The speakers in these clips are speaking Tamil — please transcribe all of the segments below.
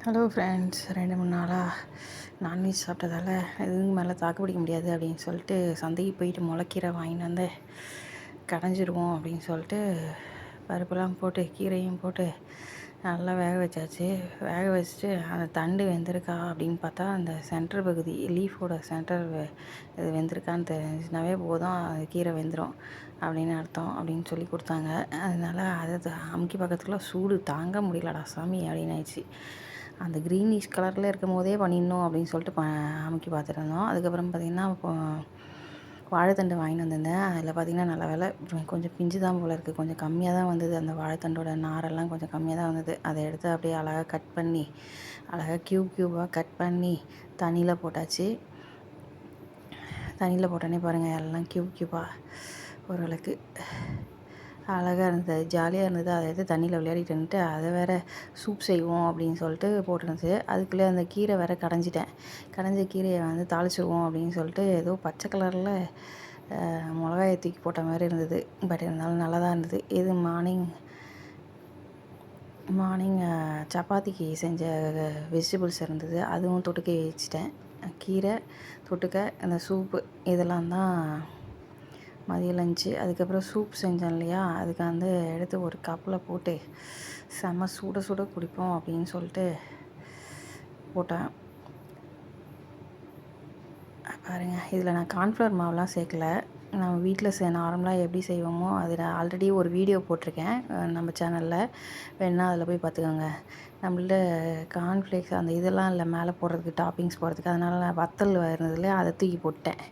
ஹலோ ஃப்ரெண்ட்ஸ், 2 3 நாளாக நான்வெஜ் சாப்பிட்டதால இதுக்கு மேலே தாக்கு பிடிக்க முடியாது அப்படின்னு சொல்லிட்டு சந்தைக்கு போயிட்டு முளைக்கீரை வாங்கிட்டு வந்து கடைஞ்சிருவோம் அப்படின்னு சொல்லிட்டு பருப்பெல்லாம் போட்டு கீரையும் போட்டு நல்லா வேக வச்சாச்சு. வேக வச்சுட்டு அந்த தண்டு வெந்திருக்கா அப்படின்னு பார்த்தா அந்த சென்டர் பகுதி லீஃபோட சென்டர் இது வெந்திருக்கான்னு தெரிஞ்சுனாவே போதும், அது கீரை வெந்துடும் அப்படின்னு அர்த்தம் அப்படின்னு சொல்லி கொடுத்தாங்க. அதனால அதை அமுக்கி பக்கத்துக்குள்ள சூடு தாங்க முடியலடா சாமி அப்படின்னு ஆயிடுச்சு. அந்த க்ரீனிஷ் கலரில் இருக்கும் போதே பண்ணிடணும் அப்படின்னு சொல்லிட்டு அமுக்கி பார்த்துருந்தோம். அதுக்கப்புறம் பார்த்திங்கன்னா வாழைத்தண்டு வாங்கிட்டு வந்திருந்தேன். அதில் பார்த்திங்கன்னா நல்ல வேலை கொஞ்சம் பிஞ்சு தான் போல் இருக்குது. கொஞ்சம் கம்மியாக தான் வந்தது. அந்த வாழைத்தண்டோட நாரெல்லாம் கொஞ்சம் கம்மியாக தான் வந்தது. அதை எடுத்து அப்படியே அழகாக கட் பண்ணி அழகாக க்யூபாக கட் பண்ணி தண்ணியில் போட்டாச்சு. தண்ணியில் போட்டோன்னே பாருங்கள், எல்லாம் க்யூபாக ஓரளவுக்கு அழகாக இருந்தது, ஜாலியாக இருந்தது. அதை எடுத்து தண்ணியில் விளையாடிட்டு இருந்துட்டு அதை வேறு சூப் செய்வோம் அப்படின்னு சொல்லிட்டு போட்டுருந்துச்சு. அதுக்குள்ளே அந்த கீரை வேறு கடைஞ்ச கீரையை வந்து தாளிச்சிடுவோம் அப்படின்னு சொல்லிட்டு ஏதோ பச்சை கலரில் மிளகாயை தூக்கி போட்ட மாதிரி இருந்தது. பட் இருந்தாலும் நல்லா தான் இருந்தது. இது மார்னிங் சப்பாத்திக்கு செஞ்ச வெஜிடபிள்ஸ் இருந்தது, அதுவும் தொட்டுக்க வச்சுட்டேன். கீரை தொட்டுக்க அந்த சூப்பு இதெல்லாம் தான் மதிய லஞ்சு. அதுக்கப்புறம் சூப் செஞ்சேன் இல்லையா, அதுக்கு வந்து எடுத்து ஒரு கப்பில் போட்டு செம்ம சுட சுட குடிப்போம் அப்படின்னு சொல்லிட்டு போட்டேன். பாருங்கள், இதில் நான் கார்ன்ஃப்ளவர் மாவுலாம் சேர்க்கல. நம்ம வீட்டில் நார்மலாக எப்படி செய்வோமோ அது நான் ஆல்ரெடி ஒரு வீடியோ போட்டிருக்கேன் நம்ம சேனலில், வேணால் அதில் போய் பார்த்துக்கோங்க. நம்மள்ட்ட கார்ன்ஃப்ளேக்ஸ் அந்த இதெல்லாம் இல்லை மேலே போடுறதுக்கு, டாப்பிங்ஸ் போடுறதுக்கு. அதனால் நான் வத்தல் இருந்ததில்ல, அதை தூக்கி போட்டேன்.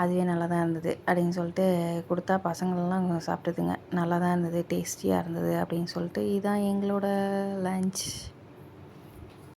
அதுவே நல்லா தான் இருந்தது அப்படின்னு சொல்லிட்டு கொடுத்தா பசங்களெலாம் சாப்பிட்டதுங்க. நல்லா தான் இருந்தது, டேஸ்டியாக இருந்தது அப்படின்னு சொல்லிட்டு. இதுதான் எங்களோட லன்ச்.